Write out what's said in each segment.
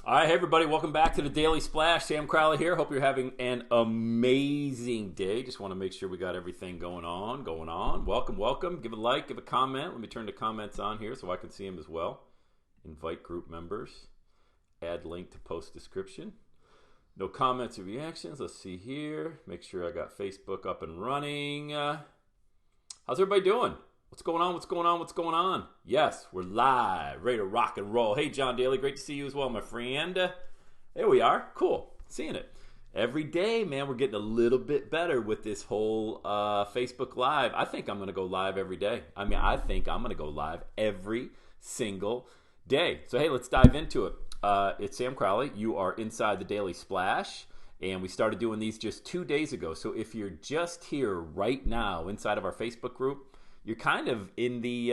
All right, hey everybody, welcome back to the Daily Splash. Sam Crowley here. Hope you're having an amazing day. Just want to make sure we got everything going on. Welcome, welcome. Give a like, give a comment. Let me turn the comments on here so I can see them as well. Invite group members. Add link to post description. No comments or reactions. Let's see here. Make sure I got Facebook up and running. How's everybody doing? What's going on? What's going on? What's going on? Yes, we're live, ready to rock and roll. Hey, John Daly, great to see you as well, my friend. There we are. Cool. Seeing it. Every day, man, we're getting a little bit better with this whole Facebook Live. I think I'm going to go live every day. I think I'm going to go live every single day. So, hey, let's dive into it. It's Sam Crowley. You are inside the Daily Splash, and we started doing these just 2 days ago. So if you're just here right now inside of our Facebook group, you're kind of in the,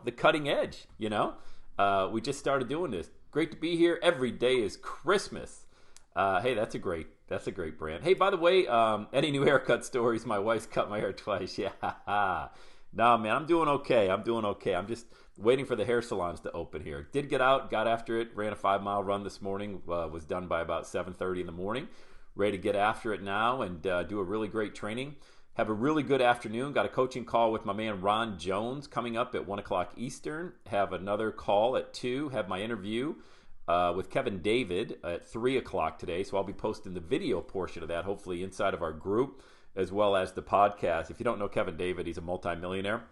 the cutting edge, We just started doing this. Great to be here. Every day is Christmas. Hey, that's a great brand. Hey, by the way, any new haircut stories? My wife's cut my hair twice. Yeah. Nah, man, I'm doing okay. I'm just waiting for the hair salons to open here. Did get out, got after it, ran a 5-mile run this morning, was done by about 7:30 in the morning. Ready to get after it now and do a really great training. Have a really good afternoon. Got a coaching call with my man Ron Jones coming up at 1 o'clock Eastern. Have another call at 2. Have my interview with Kevin David at 3 o'clock today. So I'll be posting the video portion of that, hopefully inside of our group, as well as the podcast. If you don't know Kevin David, he's a multimillionaire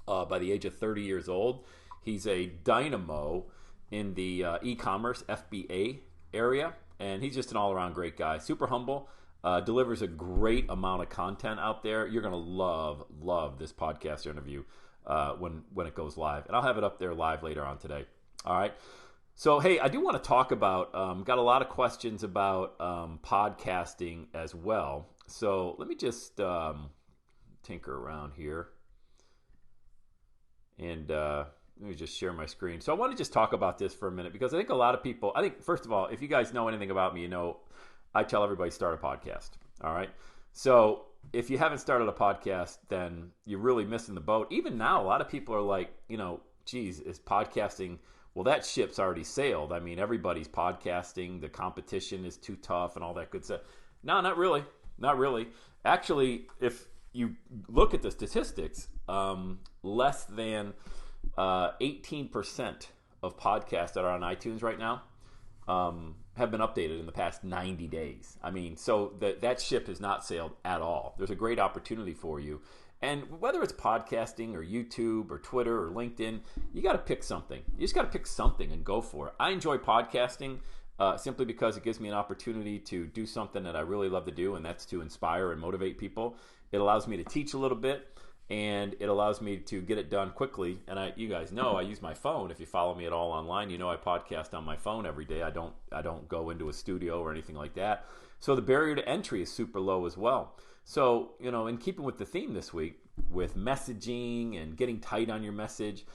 by the age of 30 years old. He's a dynamo in the e-commerce FBA area, and he's just an all-around great guy. Super humble. Delivers a great amount of content out there. You're going to love this podcast interview when it goes live. And I'll have it up there live later on today. All right. So, hey, I do want to talk about, got a lot of questions about podcasting as well. So let me just tinker around here. And let me just share my screen. So I want to just talk about this for a minute because I think a lot of people, first of all, if you guys know anything about me, I tell everybody start a podcast. All right. So if you haven't started a podcast, then you're really missing the boat. Even now, a lot of people are like, geez, is podcasting, well, that ship's already sailed. Everybody's podcasting. The competition is too tough and all that good stuff. No, not really. Not really. Actually, if you look at the statistics, less than 18% of podcasts that are on iTunes right now have been updated in the past 90 days. So that ship has not sailed at all. There's a great opportunity for you. And whether it's podcasting or YouTube or Twitter or LinkedIn, you got to pick something. You just got to pick something and go for it. I enjoy podcasting simply because it gives me an opportunity to do something that I really love to do, and that's to inspire and motivate people. It allows me to teach a little bit, and it allows me to get it done quickly. And you guys know I use my phone. If you follow me at all online, I podcast on my phone every day. I don't go into a studio or anything like that. So the barrier to entry is super low as well. So, in keeping with the theme this week with messaging and getting tight on your message,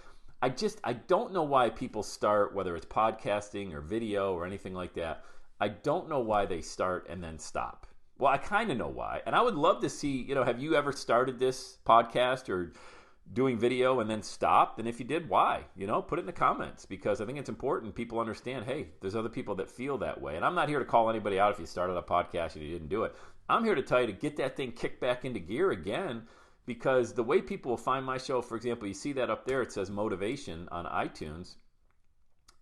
I don't know why people start, whether it's podcasting or video or anything like that. I don't know why they start and then stop. Well, I kind of know why. And I would love to see, have you ever started this podcast or doing video and then stopped? And if you did, why? Put it in the comments, because I think it's important people understand, hey, there's other people that feel that way. And I'm not here to call anybody out if you started a podcast and you didn't do it. I'm here to tell you to get that thing kicked back into gear again, because the way people will find my show, for example, you see that up there, it says motivation on iTunes.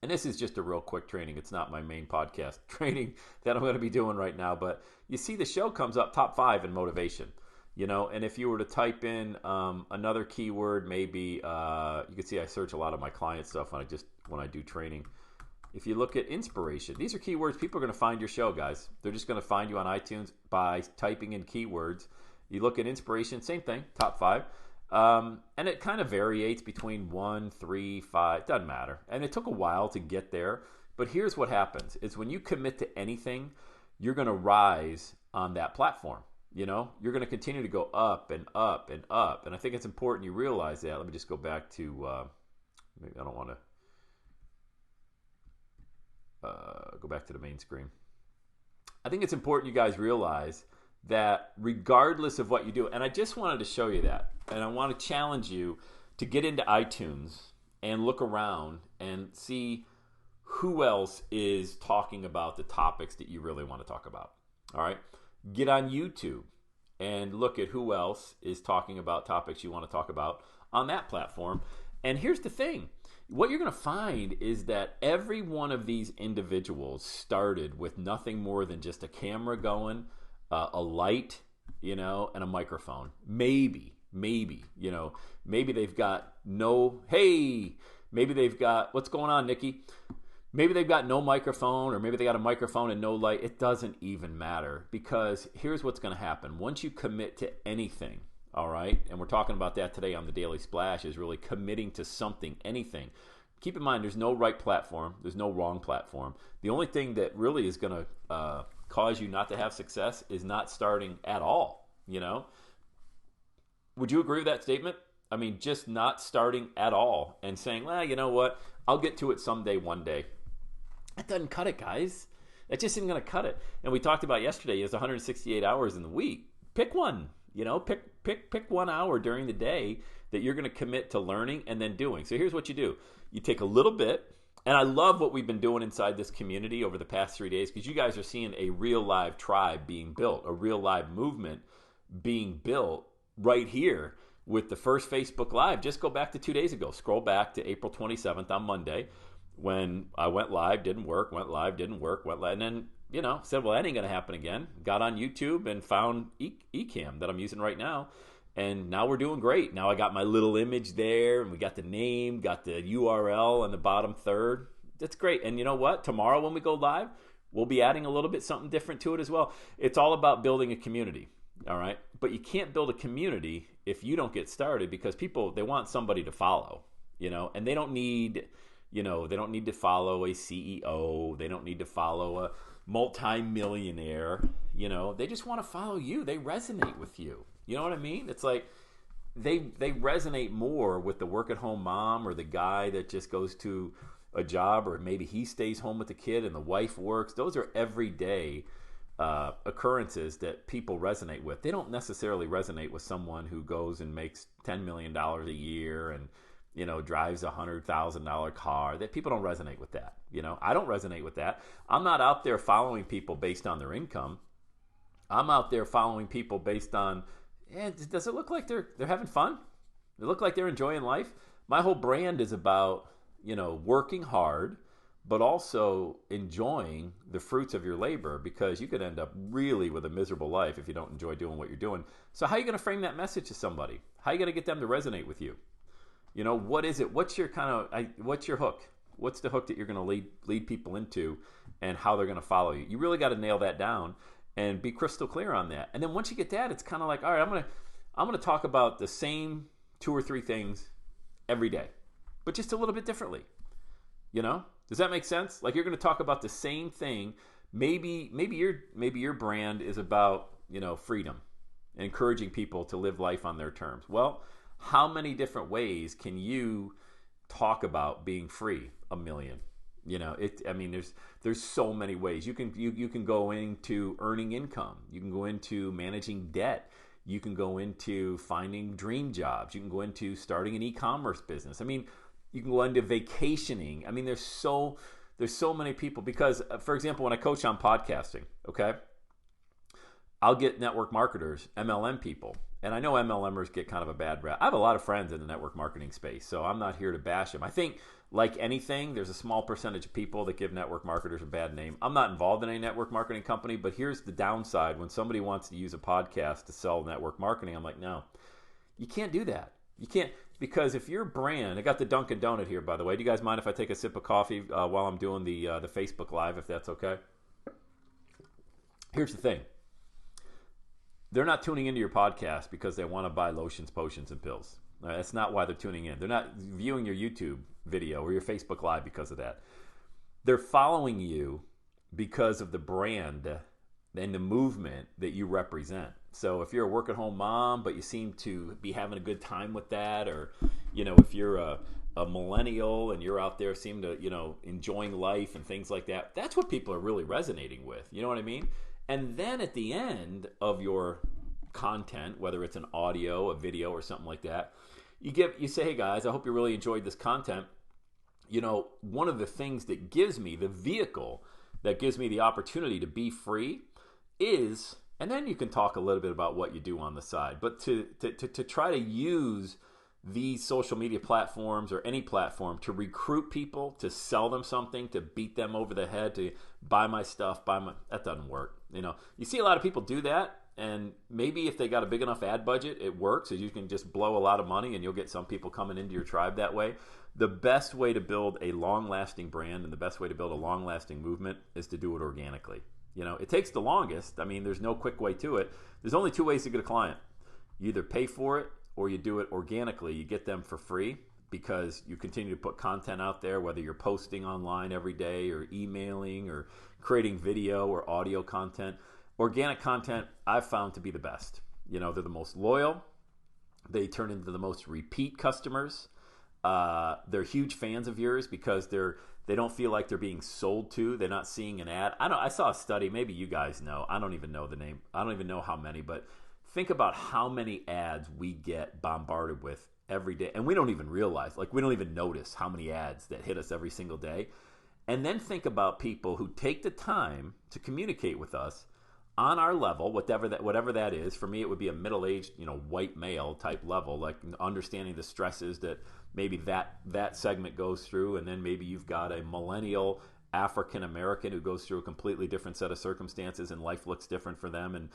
And this is just a real quick training. It's not my main podcast training that I'm going to be doing right now. But you see the show comes up top 5 in motivation, and if you were to type in another keyword, maybe you can see I search a lot of my client stuff when I do training. If you look at inspiration, these are keywords. People are going to find your show, guys. They're just going to find you on iTunes by typing in keywords. You look at inspiration, same thing, top 5. And it kind of variates between 1, 3, 5, doesn't matter. And it took a while to get there. But here's what happens is when you commit to anything, you're going to rise on that platform. You're going to continue to go up and up and up. And I think it's important you realize that. Let me just go back to, maybe I don't want to go back to the main screen. I think it's important you guys realize that regardless of what you do, and I just wanted to show you that, and I want to challenge you to get into iTunes and look around and see who else is talking about the topics that you really want to talk about. All right. Get on YouTube and look at who else is talking about topics you want to talk about on that platform. And here's the thing. What you're going to find is that every one of these individuals started with nothing more than just a camera going, a light, and a microphone. Maybe, maybe they've got maybe they've got, what's going on, Nikki? Maybe they've got no microphone, or maybe they got a microphone and no light. It doesn't even matter, because here's what's going to happen. Once you commit to anything, all right, and we're talking about that today on the Daily Splash, is really committing to something, anything. Keep in mind, there's no right platform. There's no wrong platform. The only thing that really is going to cause you not to have success is not starting at all, Would you agree with that statement? I mean, just not starting at all and saying, well, you know what? I'll get to it someday, one day. That doesn't cut it, guys. That just isn't going to cut it. And we talked about yesterday is 168 hours in the week. Pick one, pick 1 hour during the day that you're going to commit to learning and then doing. So here's what you do. You take a little bit, and I love what we've been doing inside this community over the past 3 days, because you guys are seeing a real live tribe being built, a real live movement being built right here with the first Facebook Live. Just go back to 2 days ago. Scroll back to April 27th on Monday, when I went live, didn't work, went live, didn't work, went live, and then, said, well, that ain't going to happen again. Got on YouTube and found Ecamm that I'm using right now, and now we're doing great. Now I got my little image there, and we got the name, got the URL on the bottom third. That's great. And you know what? Tomorrow when we go live, we'll be adding a little bit something different to it as well. It's all about building a community, all right? But you can't build a community if you don't get started, because people, they want somebody to follow, and they don't need... they don't need to follow a CEO. They don't need to follow a multi-millionaire. They just want to follow you. They resonate with you. You know what I mean? It's like they resonate more with the work-at-home mom, or the guy that just goes to a job, or maybe he stays home with the kid and the wife works. Those are everyday occurrences that people resonate with. They don't necessarily resonate with someone who goes and makes $10 million a year and drives a $100,000 car. That people don't resonate with that. I don't resonate with that. I'm not out there following people based on their income. I'm out there following people based on, does it look like they're having fun? They look like they're enjoying life? My whole brand is about, working hard, but also enjoying the fruits of your labor, because you could end up really with a miserable life if you don't enjoy doing what you're doing. So how are you going to frame that message to somebody? How are you going to get them to resonate with you? What is it? What's your what's your hook? What's the hook that you're going to lead people into, and how they're going to follow you? You really got to nail that down and be crystal clear on that. And then once you get that, it's kind of like, all right, I'm going to talk about the same 2 or 3 things every day, but just a little bit differently. Does that make sense? Like, you're going to talk about the same thing. Maybe your brand is about, freedom, encouraging people to live life on their terms. Well, how many different ways can you talk about being free? 1 million. There's so many ways. You can go into earning income. You can go into managing debt. You can go into finding dream jobs. You can go into starting an e-commerce business. You can go into vacationing. There's so many people, because, for example, when I coach on podcasting, okay, I'll get network marketers, MLM people. And I know MLMers get kind of a bad rap. I have a lot of friends in the network marketing space, so I'm not here to bash them. I think, like anything, there's a small percentage of people that give network marketers a bad name. I'm not involved in any network marketing company, but here's the downside. When somebody wants to use a podcast to sell network marketing, I'm like, no, you can't do that. You can't, because if your brand, I got the Dunkin' Donut here, by the way. Do you guys mind if I take a sip of coffee while I'm doing the Facebook Live, if that's okay? Here's the thing. They're not tuning into your podcast because they want to buy lotions, potions, and pills. That's not why they're tuning in. They're not viewing your YouTube video or your Facebook Live because of that. They're following you because of the brand and the movement that you represent. So if you're a work-at-home mom, but you seem to be having a good time with that, or, if you're a millennial and you're out there seem to, enjoying life and things like that, that's what people are really resonating with. You know what I mean? And then at the end of your content, whether it's an audio, a video, or something like that, you say, hey guys, I hope you really enjoyed this content. one of the things that gives me the vehicle that gives me the opportunity to be free is, and then you can talk a little bit about what you do on the side, but to try to use these social media platforms or any platform to recruit people, to sell them something, to beat them over the head, to buy my stuff, that doesn't work. You see a lot of people do that, and maybe if they got a big enough ad budget, it works. So you can just blow a lot of money and you'll get some people coming into your tribe that way. The best way to build a long-lasting brand and the best way to build a long-lasting movement is to do it organically. It takes the longest. I mean, there's no quick way to it. There's only two ways to get a client. You either pay for it or you do it organically. You get them for free because you continue to put content out there, whether you're posting online every day or emailing or creating video or audio content. Organic content I've found to be the best. They're the most loyal. They turn into the most repeat customers. They're huge fans of yours because they don't feel like they're being sold to. They're not seeing an ad. I saw a study, maybe you guys know. I don't even know the name. I don't even know how many, but think about how many ads we get bombarded with every day. And we don't even realize, we don't even notice how many ads that hit us every single day. And then think about people who take the time to communicate with us on our level, whatever that is. For me, it would be a middle-aged, white male type level, like understanding the stresses that maybe that segment goes through. And then maybe you've got a millennial African American who goes through a completely different set of circumstances and life looks different for them. And,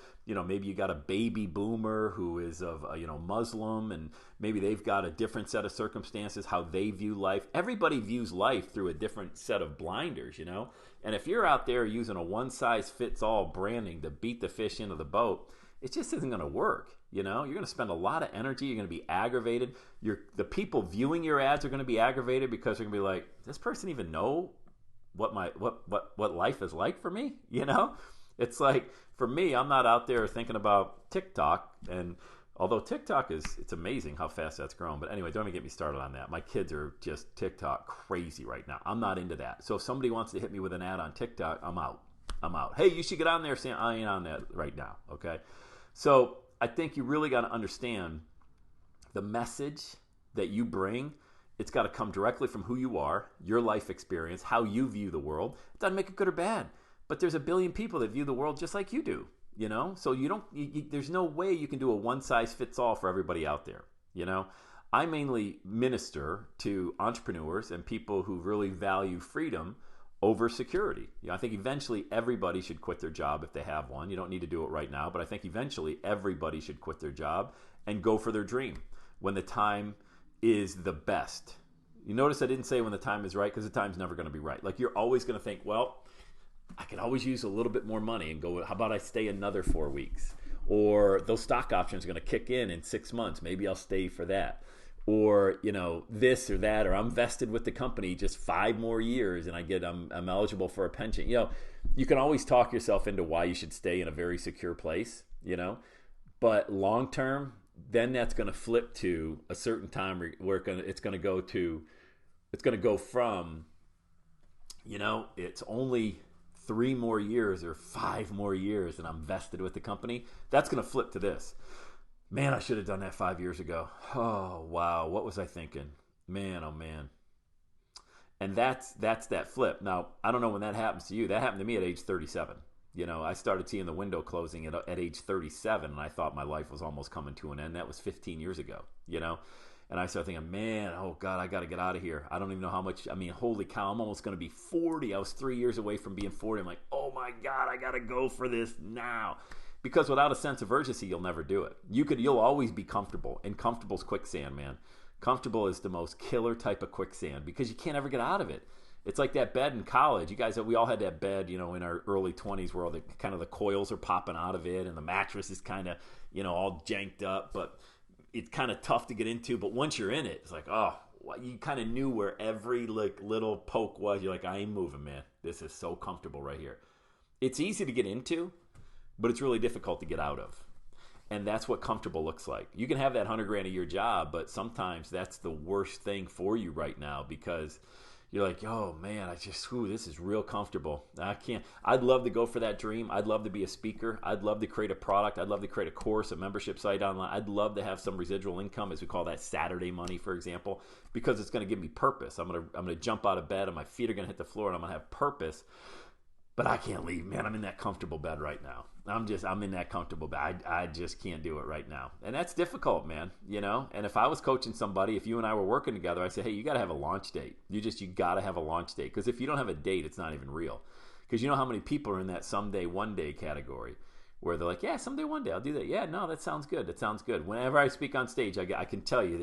maybe you got a baby boomer who is of, Muslim, and maybe they've got a different set of circumstances, how they view life. Everybody views life through a different set of blinders, And if you're out there using a one-size-fits-all branding to beat the fish into the boat, it just isn't going to work. You're going to spend a lot of energy. You're going to be aggravated. The people viewing your ads are going to be aggravated because they're going to be like, does this person even know what life is like for me? It's like, for me, I'm not out there thinking about TikTok. And although TikTok it's amazing how fast that's grown. But anyway, don't even get me started on that. My kids are just TikTok crazy right now. I'm not into that. So if somebody wants to hit me with an ad on TikTok, I'm out. Hey, you should get on there saying I ain't on that right now. Okay. So I think you really got to understand the message that you bring. It's got to come directly from who you are, your life experience, how you view the world. It doesn't make it good or bad, but there's a billion people that view the world just like you do, So there's no way you can do a one-size-fits-all for everybody out there, I mainly minister to entrepreneurs and people who really value freedom over security. I think eventually everybody should quit their job if they have one. You don't need to do it right now, but I think eventually everybody should quit their job and go for their dream when the time is the best. You notice I didn't say when the time is right, because the time's never going to be right. You're always going to think, well, I could always use a little bit more money, and go, how about I stay another 4 weeks? Or those stock options are going to kick in 6 months. Maybe I'll stay for that. Or, this or that, or I'm vested with the company just 5 more years and I'm eligible for a pension. You can always talk yourself into why you should stay in a very secure place, but long term, then that's going to flip to a certain time where it's going to go from, it's only 3 more years or 5 more years and I'm vested with the company. That's going to flip to this. Man, I should have done that 5 years ago. Oh, wow. What was I thinking? Man, oh, man. And that's that flip. Now, I don't know when that happens to you. That happened to me at age 37. I started seeing the window closing at age 37, and I thought my life was almost coming to an end. That was 15 years ago, And I started thinking, man, oh, God, I got to get out of here. I don't even know how much. I mean, holy cow, I'm almost going to be 40. I was 3 years away from being 40. I'm like, oh, my God, I got to go for this now. Because without a sense of urgency, you'll never do it. You'll always be comfortable, and comfortable's quicksand, man. Comfortable is the most killer type of quicksand because you can't ever get out of it. It's like that bed in college. You guys, we all had that bed, in our early 20s where all the kind of the coils are popping out of it and the mattress is kind of, all janked up, but it's kind of tough to get into. But once you're in it, it's like, oh, you kind of knew where every little poke was. You're like, I ain't moving, man. This is so comfortable right here. It's easy to get into, but it's really difficult to get out of. And that's what comfortable looks like. You can have that $100,000 a year job, but sometimes that's the worst thing for you right now because you're like, oh man, this is real comfortable. I can't. I'd love to go for that dream. I'd love to be a speaker. I'd love to create a product. I'd love to create a course, a membership site online. I'd love to have some residual income, as we call that Saturday money, for example, because it's going to give me purpose. I'm gonna jump out of bed and my feet are going to hit the floor and I'm going to have purpose. But I can't leave, man. I'm in that comfortable bed right now. I'm in that comfortable bed. I just can't do it right now. And that's difficult, man, you know? And if I was coaching somebody, if you and I were working together, I'd say, hey, you got to have a launch date. You got to have a launch date. Because if you don't have a date, it's not even real. Because you know how many people are in that someday, one day category where they're like, yeah, someday, one day, I'll do that. Yeah, no, that sounds good. That sounds good. Whenever I speak on stage, I can tell you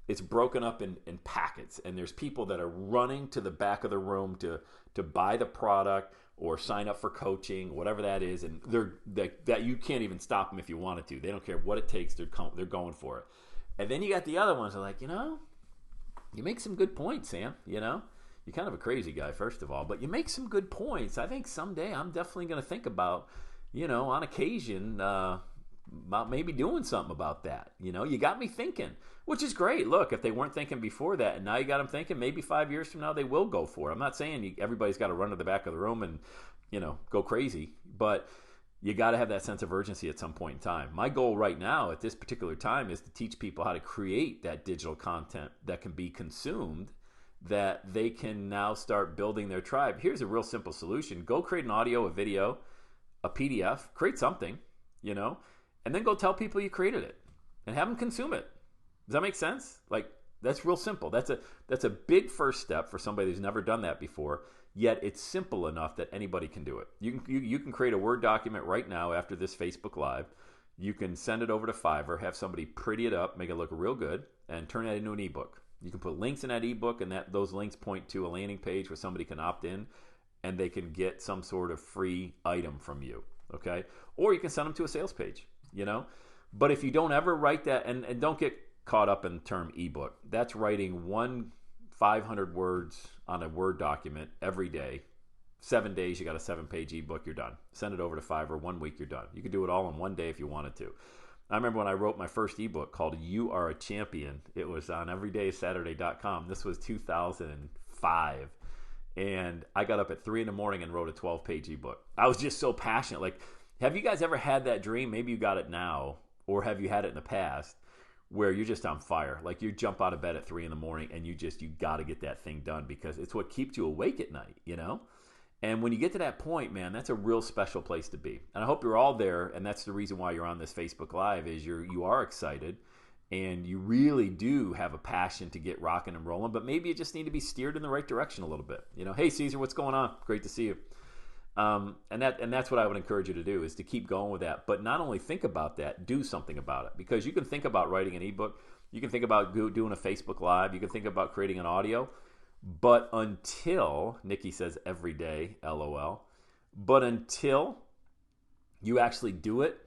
it's broken up in packets. And there's people that are running to the back of the room to buy the product or sign up for coaching, whatever that is, and that you can't even stop them if you wanted to. They don't care what it takes. They're going for it. And then you got the other ones that are like, you make some good points, Sam. You're kind of a crazy guy, first of all, but you make some good points. I think someday I'm definitely going to think about, on occasion, about maybe doing something about that. You got me thinking, which is great. Look, if they weren't thinking before that and now you got them thinking, maybe 5 years from now they will go for it. I'm not saying everybody's got to run to the back of the room and, go crazy, but you got to have that sense of urgency at some point in time. My goal right now at this particular time is to teach people how to create that digital content that can be consumed, that they can now start building their tribe. Here's a real simple solution. Go create an audio, a video, a PDF, create something, and then go tell people you created it and have them consume it. Does that make sense? Like, that's real simple. That's a big first step for somebody who's never done that before, yet it's simple enough that anybody can do it. You can create a Word document right now after this Facebook Live. You can send it over to Fiverr, have somebody pretty it up, make it look real good, and turn that into an ebook. You can put links in that ebook, and those links point to a landing page where somebody can opt in, and they can get some sort of free item from you, okay? Or you can send them to a sales page, But if you don't ever write that, and don't get caught up in the term ebook, that's writing 500 words on a Word document every day. 7 days, you got a 7-page ebook, you're done. Send it over to Fiverr, 1 week, you're done. You could do it all in one day if you wanted to. I remember when I wrote my first ebook called You Are a Champion. It was on everydaysaturday.com. This was 2005. And I got up at 3 in the morning and wrote a 12-page ebook. I was just so passionate. Like, have you guys ever had that dream? Maybe you got it now, or have you had it in the past, where you're just on fire? Like, you jump out of bed at 3 in the morning and you got to get that thing done because it's what keeps you awake at night, And when you get to that point, man, that's a real special place to be. And I hope you're all there, and that's the reason why you're on this Facebook Live, is you are excited and you really do have a passion to get rocking and rolling, but maybe you just need to be steered in the right direction a little bit. Hey, Caesar, what's going on? Great to see you. And that's what I would encourage you to do, is to keep going with that. But not only think about that, do something about it. Because you can think about writing an ebook, you can think about doing a Facebook Live, you can think about creating an audio. But until, Nikki says every day, LOL, but until you actually do it,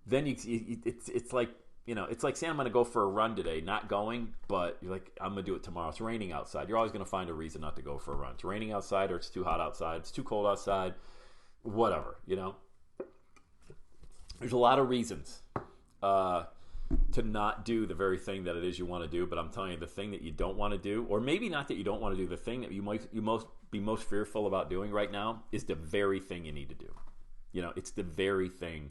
then it's like, it's like saying I'm going to go for a run today, not going, but you're like, I'm going to do it tomorrow. It's raining outside. You're always going to find a reason not to go for a run. It's raining outside, or it's too hot outside. It's too cold outside, whatever, There's a lot of reasons to not do the very thing that it is you want to do. But I'm telling you, the thing that you don't want to do, or maybe not that you don't want to do, the thing that you be most fearful about doing right now is the very thing you need to do. It's the very thing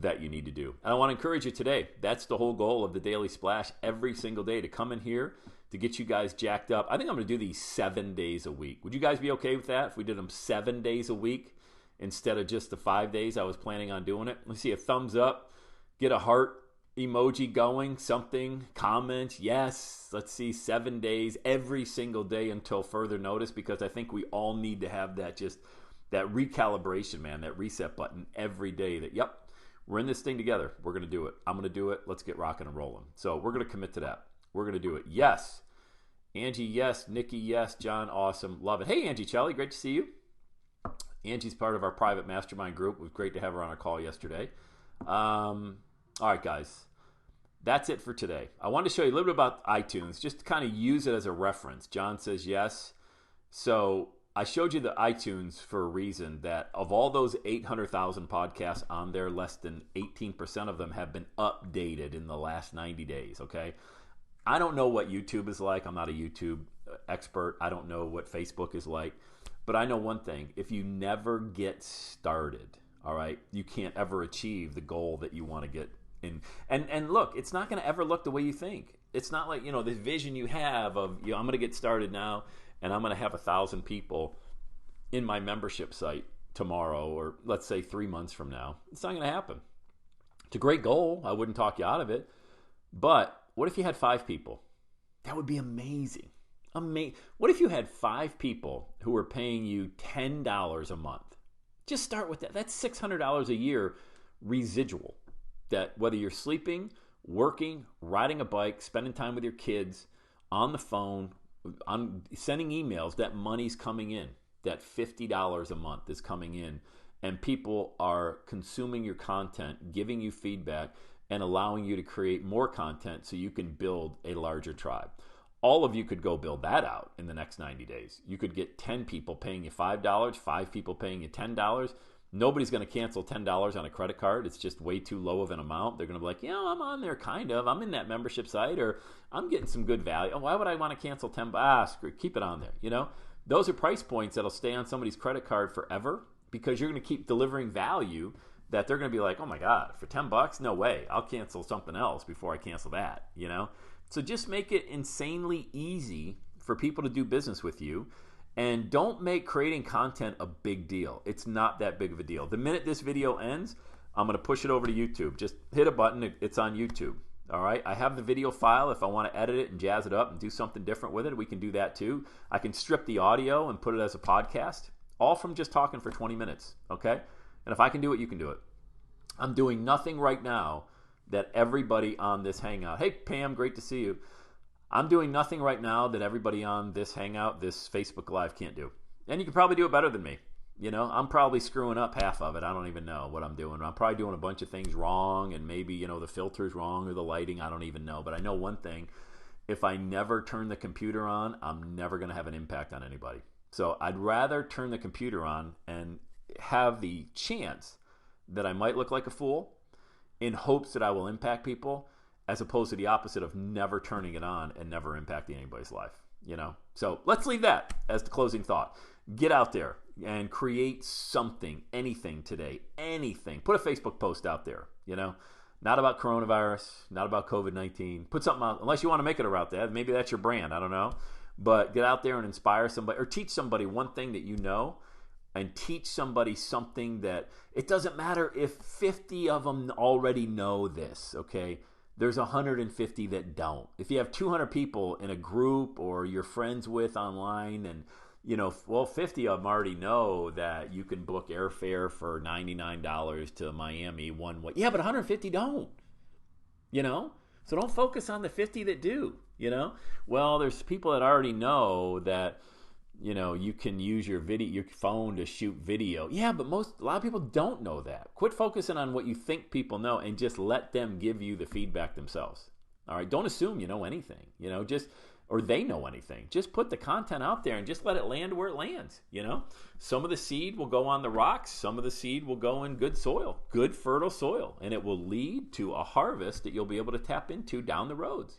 that you need to do. And I want to encourage you today. That's the whole goal of the Daily Splash, every single day, to come in here to get you guys jacked up. I think I'm going to do these 7 days a week. Would you guys be okay with that if we did them 7 days a week instead of just the 5 days I was planning on doing it? Let's see a thumbs up, get a heart emoji going, something, comment, yes. Let's see, 7 days, every single day until further notice, because I think we all need to have that recalibration, man, that reset button every day that, yep, we're in this thing together. We're going to do it. I'm going to do it. Let's get rocking and rolling. So we're going to commit to that. We're going to do it. Yes. Angie, yes. Nikki, yes. John, awesome. Love it. Hey, Angie Chelly, great to see you. Angie's part of our private mastermind group. It was great to have her on our call yesterday. All right, guys. That's it for today. I wanted to show you a little bit about iTunes, just to kind of use it as a reference. John says yes. So I showed you the iTunes for a reason, that of all those 800,000 podcasts on there, less than 18% of them have been updated in the last 90 days, okay? I don't know what YouTube is like. I'm not a YouTube expert. I don't know what Facebook is like. But I know one thing. If you never get started, all right, you can't ever achieve the goal that you want to get in. And look, it's not going to ever look the way you think. It's not like, this vision you have of, I'm going to get started now and I'm going to have 1,000 people in my membership site tomorrow, or let's say 3 months from now. It's not going to happen. It's a great goal. I wouldn't talk you out of it. But what if you had 5 people? That would be amazing. What if you had 5 people who were paying you $10 a month? Just start with that. That's $600 a year residual. That whether you're sleeping, working, riding a bike, spending time with your kids, on the phone, on sending emails, that money's coming in. That $50 a month is coming in. And people are consuming your content, giving you feedback, and allowing you to create more content so you can build a larger tribe. All of you could go build that out in the next 90 days. You could get 10 people paying you $5, 5 people paying you $10. Nobody's going to cancel $10 on a credit card. It's just way too low of an amount. They're going to be like, I'm on there kind of. I'm in that membership site, or I'm getting some good value. Why would I want to cancel 10? Screw it. Keep it on there. Those are price points that'll stay on somebody's credit card forever because you're going to keep delivering value that they're going to be like, oh my God, for $10? No way. I'll cancel something else before I cancel that, So just make it insanely easy for people to do business with you. And don't make creating content a big deal. It's not that big of a deal. The minute this video ends, I'm going to push it over to YouTube. Just hit a button. It's on YouTube. All right. I have the video file. If I want to edit it and jazz it up and do something different with it, we can do that too. I can strip the audio and put it as a podcast, all from just talking for 20 minutes. Okay. And if I can do it, you can do it. I'm doing nothing right now that everybody on this Hangout, hey Pam, great to see you. I'm doing nothing right now that everybody on this Hangout, this Facebook Live can't do. And you can probably do it better than me. I'm probably screwing up half of it. I don't even know what I'm doing. I'm probably doing a bunch of things wrong, and maybe, the filter's wrong or the lighting. I don't even know. But I know one thing. If I never turn the computer on, I'm never going to have an impact on anybody. So I'd rather turn the computer on and have the chance that I might look like a fool in hopes that I will impact people, as opposed to the opposite of never turning it on and never impacting anybody's life, So let's leave that as the closing thought. Get out there and create something, anything today, anything. Put a Facebook post out there, not about coronavirus, not about COVID-19. Put something out, unless you want to make it about that. Maybe that's your brand, I don't know. But get out there and inspire somebody, or teach somebody one thing that and teach somebody something that it doesn't matter if 50 of them already know this, okay? There's 150 that don't. If you have 200 people in a group or you're friends with online and, 50 of them already know that you can book airfare for $99 to Miami one way. Yeah, but 150 don't, So don't focus on the 50 that do, Well, there's people that already know that, you can use your phone to shoot video. Yeah, but a lot of people don't know that. Quit focusing on what you think people know and just let them give you the feedback themselves. All right, don't assume you know anything. Or they know anything. Just put the content out there and just let it land where it lands. Some of the seed will go on the rocks. Some of the seed will go in good soil, good fertile soil, and it will lead to a harvest that you'll be able to tap into down the roads.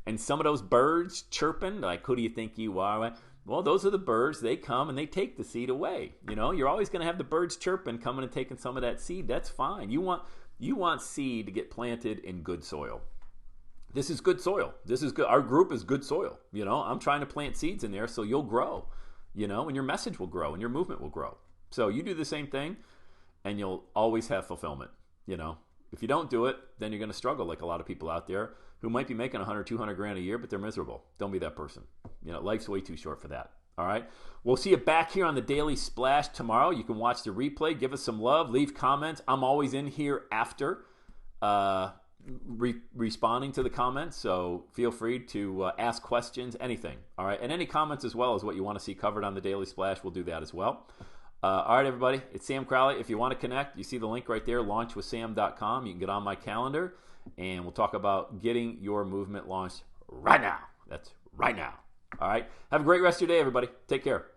And some of those birds chirping, like, who do you think you are? Well, those are the birds. They come and they take the seed away. You're always going to have the birds chirping, coming and taking some of that seed. That's fine. You want seed to get planted in good soil. This is good soil. This is good. Our group is good soil. I'm trying to plant seeds in there so you'll grow, and your message will grow and your movement will grow. So you do the same thing and you'll always have fulfillment. If you don't do it, then you're going to struggle like a lot of people out there who might be making 100, 200 grand a year, but they're miserable. Don't be that person. Life's way too short for that. All right. We'll see you back here on the Daily Splash tomorrow. You can watch the replay. Give us some love. Leave comments. I'm always in here after responding to the comments. So feel free to ask questions, anything. All right. And any comments as well as what you want to see covered on the Daily Splash. We'll do that as well. All right, everybody. It's Sam Crowley. If you want to connect, you see the link right there, launchwithsam.com. You can get on my calendar, and we'll talk about getting your movement launched right now. That's right now. All right. Have a great rest of your day, everybody. Take care.